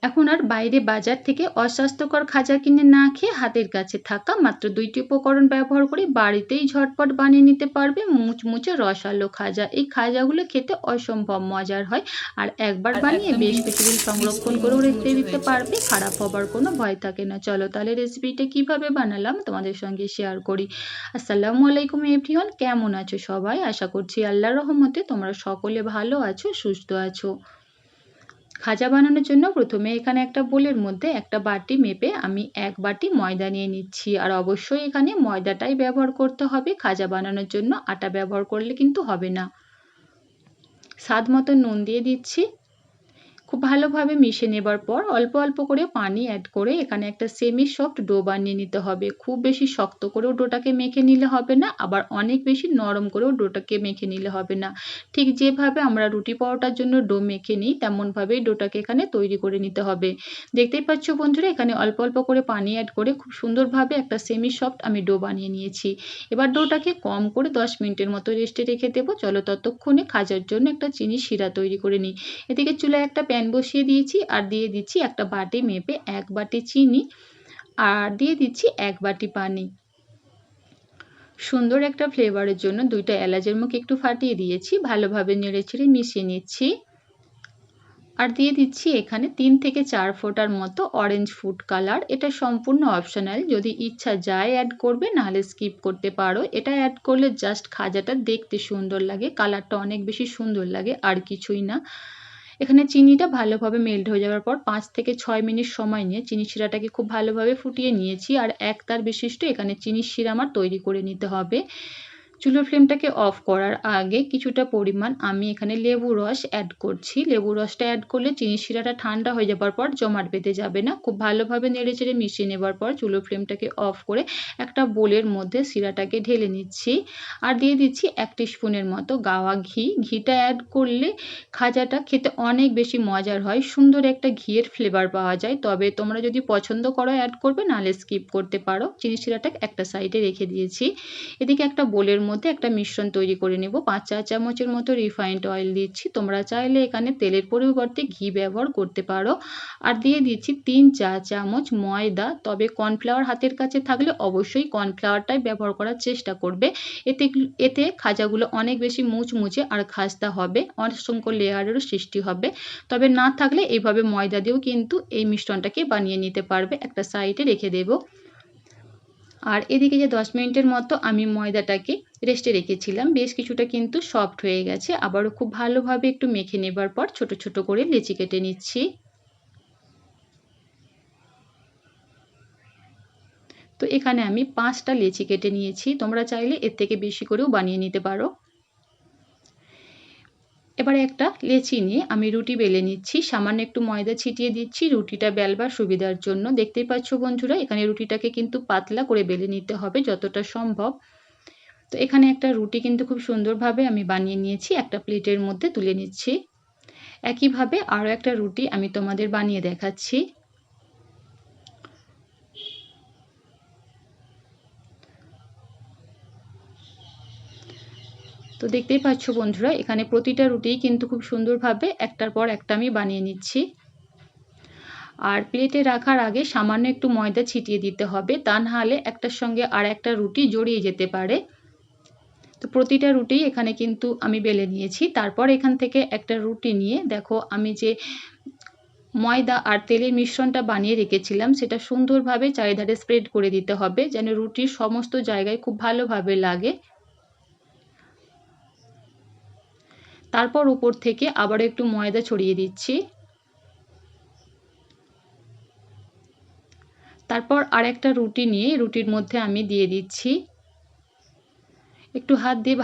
এখন আর বাইরে বাজার থেকে অস্বাস্থ্যকর খাজা কিনে না খেয়ে হাতের কাছে থাকা মাত্র ২টি উপকরণ ব্যবহার করে বাড়িতেই ঝটপট বানিয়ে নিতে পারবে মুচমুচে রসালো খাজা। এই খাজাগুলো খেতে অসম্ভব মজার হয় আর একবার আর বানিয়ে একদম বেশ কিন্তু কিছুদিন সংরক্ষণ ক্রিস্পি করেও রেখে মুচমুচে দিতে হয়ে যায়। পারবে, খারাপ হবার কোনো ভয় থাকে না। চলো তাহলে রেসিপিটা কিভাবে বানালাম তোমাদের সঙ্গে শেয়ার করি। আসসালামু আলাইকুম এভরিওয়ান, কেমন আছো সবাই? আশা করছি আল্লাহর রহমতে তোমরা সকলে ভালো আছো, সুস্থ আছো। খাজা বানানোর জন্য প্রথমে এখানে একটা বোলের মধ্যে একটা বাটি মেপে আমি ১ বাটি ময়দা নিয়ে নিচ্ছি। আর অবশ্যই এখানে ময়দাটাই ব্যবহার করতে হবে, খাজা বানানোর জন্য আটা ব্যবহার করলে কিন্তু হবে না। স্বাদ মতো নুন দিয়ে দিচ্ছি। খুব ভালোভাবে মিশে নেবার পর অল্প অল্প করে পানি অ্যাড করে এখানে একটা সেমি সফট ডো বানিয়ে নিতে হবে। খুব বেশি শক্ত করেও ডোটাকে মেখে নিলে হবে না, আবার অনেক বেশি নরম করেও ডোটাকে মেখে নিলে হবে না। ঠিক যেভাবে আমরা রুটি পরোটার জন্য ডো মেখে নিই তেমনভাবেই ডোটাকে এখানে তৈরি করে নিতে হবে। দেখতেই পাচ্ছ বন্ধুরা, এখানে অল্প অল্প করে পানি অ্যাড করে খুব সুন্দরভাবে একটা সেমি সফট আমি ডো বানিয়ে নিয়েছি। এবার ডোটাকে কম করে 10 মিনিটের মতো রেস্টে রেখে দেবো। চলো ততক্ষণে খাজার জন্য একটা চিনির শিরা তৈরি করে নিই। এদিকে চুলায় একটা প্যান বসিয়ে দিয়েছি আর দিয়ে দিচ্ছি একটা বাটি মেপে ১ বাটি চিনি আর দিয়ে দিচ্ছি ১ বাটি পানি। সুন্দর একটা ফ্লেভারের জন্য ২টা এলাচের মুখ একটু ফাটিয়ে দিয়েছি, ভালোভাবে নেড়েচেড়ে মিশিয়ে নিচ্ছি। আর দিয়ে দিচ্ছি এখানে ৩ থেকে ৪ ফোঁটার মতো অরেঞ্জ ফুড কালার। এটা সম্পূর্ণ অপশনাল, যদি ইচ্ছা যায় অ্যাড করবে, নাহলে স্কিপ করতে পারো। এটা অ্যাড করলে জাস্ট খাজাটা দেখতে সুন্দর লাগে, কালারটা অনেক বেশি সুন্দর লাগে, আর কিছুই না। এখানে চিনিটা ভালোভাবে মেল্ট হয়ে যাওয়ার পর ৫ থেকে ৬ মিনিট সময় নিয়ে চিনি শিরাটাকে খুব ভালোভাবে ফুটিয়ে নিয়েছি। আর ১ তার বিশিষ্ট এখানে চিনির শিরা আমার তৈরি করে নিতে হবে। চুলোর ফ্লেমটাকে অফ করার আগে কিছুটা পরিমাণ আমি এখানে লেবু রস অ্যাড করছি। লেবু রসটা অ্যাড করলে চিনির শিরাটা ঠান্ডা হয়ে যাবার পর জমাট বেঁধে যাবে না। খুব ভালোভাবে নেড়েচেড়ে মিশিয়ে নেবার পর চুলোর ফ্লেমটাকে অফ করে একটা বোলের মধ্যে শিরাটাকে ঢেলে নিচ্ছি। আর দিয়ে দিচ্ছি ১ টিস্পুনের মতো গাওয়া ঘি। ঘিটা অ্যাড করলে খাজাটা খেতে অনেক বেশি মজার হয়, সুন্দর একটা ঘিয়ের ফ্লেভার পাওয়া যায়। তবে তোমরা যদি পছন্দ করো অ্যাড করবে, নাহলে স্কিপ করতে পারো। চিনি শিরাটা একটা সাইডে রেখে দিয়েছি। এদিকে একটা বোলের মধ্যে একটা মিশ্রণ তৈরি করে নেব। ৫ চা চামচের মতো রিফাইন্ড অয়েল দিচ্ছি। তোমরা চাইলে এখানে তেলের পরিবর্তে ঘি ব্যবহার করতে পারো। আর দিয়ে দিচ্ছি ৩ চা চামচ ময়দা, তবে কর্নফ্লাওয়ার হাতের কাছে থাকলে অবশ্যই কর্নফ্লাওয়ারটাই ব্যবহার করার চেষ্টা করবে। এতে খাজাগুলো অনেক বেশি মুচমুচে আর খাস্তা হবে, অসংখ্য লেয়ারেরও সৃষ্টি হবে। তবে না থাকলে এইভাবে ময়দা দিয়েও কিন্তু এই মিশ্রণটাকে বানিয়ে নিতে পারবে। একটা সাইডে রেখে দেব। আর এদিকে যে ১০ মিনিটের মতো আমি ময়দাটাকে রেস্টে রেখেছিলাম, বেশ কিছুটা কিন্তু সফট হয়ে গেছে। আবারও খুব ভালোভাবে একটু মেখে নেবার পর ছোট ছোট করে লেচি কেটে নিচ্ছি। তো এখানে আমি ৫টা লেচি কেটে নিয়েছি, তোমরা চাইলে এর থেকে বেশি করেও বানিয়ে নিতে পারো। এবারে একটা লেচি নিয়ে আমি রুটি বেলে নিচ্ছি। সামান্য একটু ময়দা ছিটিয়ে দিচ্ছি রুটিটা বেলবার সুবিধার জন্য। দেখতেই পাচ্ছ বন্ধুরা, এখানে রুটিটাকে কিন্তু পাতলা করে বেলে নিতে হবে যতটা সম্ভব। তো এখানে একটা রুটি কিন্তু খুব সুন্দরভাবে আমি বানিয়ে নিয়েছি, একটা প্লেটের মধ্যে তুলে নিচ্ছি। একইভাবে আরও একটা রুটি আমি তোমাদের বানিয়ে দেখাচ্ছি। তো দেখতেই পাচ্ছ বন্ধুরা, এখানে প্রতিটা রুটিই কিন্তু খুব সুন্দরভাবে একটার পর একটা আমি বানিয়ে নিচ্ছি। আর প্লেটে রাখার আগে সামান্য একটু ময়দা ছিটিয়ে দিতে হবে, তা নাহলে একটার সঙ্গে আর একটা রুটি জড়িয়ে যেতে পারে। তো প্রতিটা রুটি এখানে কিন্তু আমি বেলে নিয়েছি। তারপর এখান থেকে একটা রুটি নিয়ে দেখো আমি যে ময়দা আর তেলের মিশ্রণটা বানিয়ে রেখেছিলাম সেটা সুন্দরভাবে চারিধারে স্প্রেড করে দিতে হবে, যেন রুটির সমস্ত জায়গায় খুব ভালোভাবে লাগে। তারপর উপর থেকে আবার একটু ময়দা ছড়িয়ে দিচ্ছি। তারপর আরেকটা রুটি নিয়ে রুটির মধ্যে আমি দিয়ে দিচ্ছি। একটু হাত দিয়ে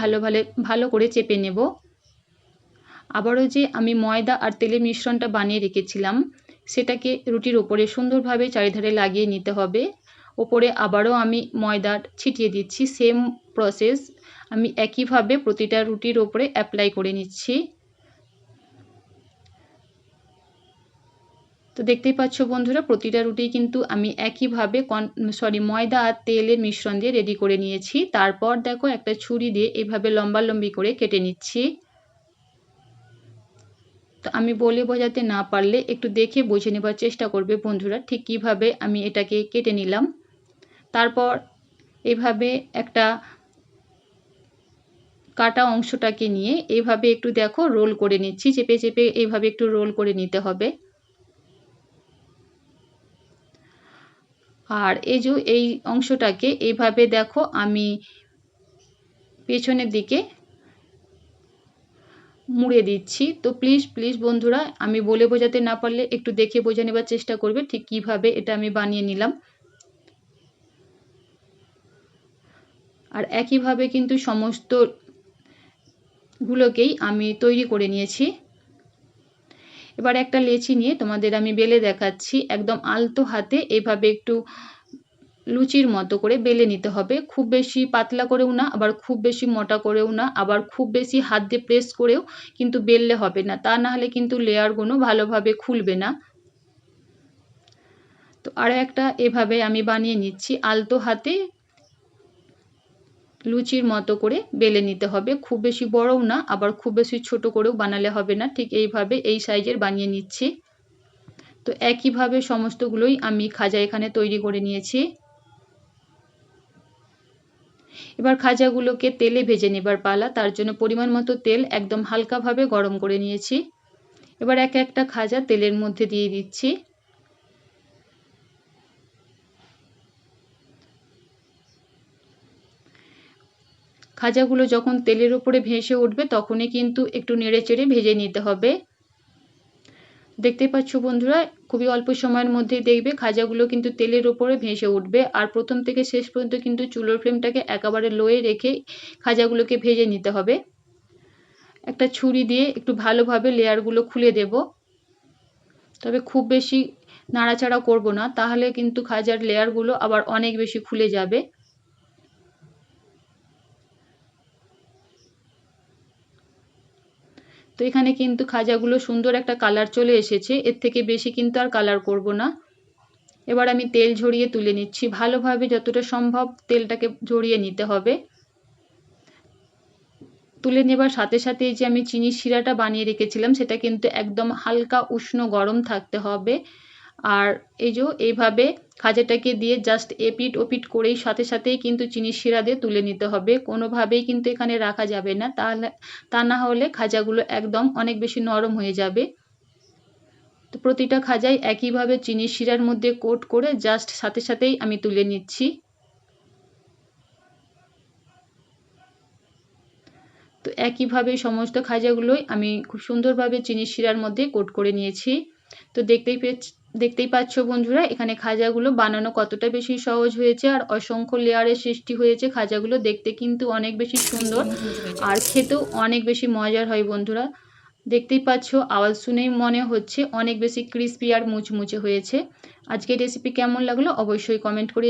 ভালো করে চেপে নেব। আবারও যে আমি ময়দা আর তেলের মিশ্রণটা বানিয়ে রেখেছিলাম সেটাকে রুটির ওপরে সুন্দরভাবে চারিধারে লাগিয়ে নিতে হবে। ওপরে আবারও আমি ময়দা ছিটিয়ে দিচ্ছি। সেম প্রসেস আমি একইভাবে প্রতিটা রুটির ওপরে অ্যাপ্লাই করে নিচ্ছি। তো দেখতেই পাচ্ছ বন্ধুরা, প্রতিটা রুটি কিন্তু আমি একইভাবে ময়দা আর তেলের মিশ্রণ দিয়ে রেডি করে নিয়েছি। তারপর দেখো একটা ছুরি দিয়ে এভাবে লম্বালম্বি করে কেটে নিচ্ছি। তো আমি বলে বোঝাতে না পারলে একটু দেখে বুঝে নেবার চেষ্টা করবে বন্ধুরা, ঠিক কিভাবে আমি এটাকে কেটে নিলাম। তারপর এভাবে একটা কাটা অংশটাকে নিয়ে এইভাবে একটু দেখো রোল করে নিচ্ছি, চেপে চেপে এইভাবে একটু রোল করে নিতে হবে। আর এই অংশটাকে এইভাবে দেখো আমি পেছনের দিকে মুড়ে দিচ্ছি। তো প্লিজ বন্ধুরা, আমি বলে বোঝাতে না পারলে একটু দেখে বোঝে নেবার চেষ্টা করবে ঠিক কিভাবে এটা আমি বানিয়ে নিলাম। আর একইভাবে কিন্তু সমস্ত গুলোকেই আমি তৈরি করে নিয়েছি। এবার একটা লেচি নিয়ে তোমাদের আমি বেলে দেখাচ্ছি। একদম আলতো হাতে এভাবে একটু লুচির মতো করে বেলে নিতে হবে। খুব বেশি পাতলা করেও না, আবার খুব বেশি মোটা করেও না, আবার খুব বেশি হাত দিয়ে প্রেস করেও কিন্তু বেললে হবে না, তা না হলে কিন্তু লেয়ারগুলো ভালোভাবে খুলবে না। তো আর একটা এভাবে আমি বানিয়ে নিচ্ছি, আলতো হাতে লুচির মতো করে বেলে নিতে হবে। খুব বেশি বড়ও না, আবার খুব বেশি ছোট করেও বানালে হবে না, ঠিক এইভাবে এই সাইজের বানিয়ে নিচ্ছি। তো একইভাবে সমস্তগুলোই আমি খাজা এখানে তৈরি করে নিয়েছি। এবার খাজাগুলোকে তেলে ভেজে নেবার পালা। তার জন্য পরিমাণ মতো তেল একদম হালকাভাবে গরম করে নিয়েছি। এবার এক একটা খাজা তেলের মধ্যে দিয়ে দিচ্ছি। খাজাগুলো যখন তেলের উপরে ভেসে উঠবে তখনই কিন্তু একটু নেড়ে চেড়ে ভেজে নিতে হবে। দেখতে পাচ্ছ বন্ধুরা, খুবই অল্প সময়ের মধ্যেই দেখবে খাজাগুলো কিন্তু তেলের উপরে ভেসে উঠবে। আর প্রথম থেকে শেষ পর্যন্ত কিন্তু চুলোর ফ্লেমটাকে একেবারে লোয়ে রেখে খাজাগুলোকে ভেজে নিতে হবে। একটা ছুরি দিয়ে একটু ভালোভাবে লেয়ারগুলো খুলে দেব, তবে খুব বেশি নাড়াচাড়া করব না, তাহলে কিন্তু খাজার লেয়ারগুলো আবার অনেক বেশি খুলে যাবে। তো এখানে কিন্তু খাজাগুলো সুন্দর একটা কালার চলে এসেছে, এর থেকে বেশি কিন্তু আর কালার করব না। এবার আমি তেল ঝরিয়ে তুলে নিচ্ছি, ভালোভাবে যতটা সম্ভব তেলটাকে ঝরিয়ে নিতে হবে। তুলে নেবার সাথে সাথে যে আমি চিনির শিরাটা বানিয়ে রেখেছিলাম সেটা কিন্তু একদম হালকা উষ্ণ গরম থাকতে হবে। আর এইভাবে খাজাটাকে দিয়ে জাস্ট এপিট ওপিট করেই সাথে সাথেই কিন্তু চিনির শিরা দিয়ে তুলে নিতে হবে, কোনোভাবেই কিন্তু এখানে রাখা যাবে না, তা না হলে খাজাগুলো একদম অনেক বেশি নরম হয়ে যাবে। তো প্রতিটা খাজাই একইভাবে চিনির শিরার মধ্যে কোট করে জাস্ট সাথে সাথেই আমি তুলে নিচ্ছি। তো একইভাবে সমস্ত খাজাগুলোই আমি খুব সুন্দরভাবে চিনির শিরার মধ্যে কোট করে নিয়েছি। তো দেখতেই পাচ্ছ বন্ধুরা, এখানে খাজাগুলো বানানো কতটা বেশি সহজ হয়েছে আর অসংখ্য লেয়ারের সৃষ্টি হয়েছে। খাজাগুলো দেখতে কিন্তু অনেক বেশি সুন্দর আর খেতেও অনেক বেশি মজার হয় বন্ধুরা। দেখতেই পাচ্ছ, আওয়াজ শুনেই মনে হচ্ছে অনেক বেশি ক্রিস্পি আর মুচমুচে হয়েছে। আজকের রেসিপি কেমন লাগলো অবশ্যই কমেন্ট করে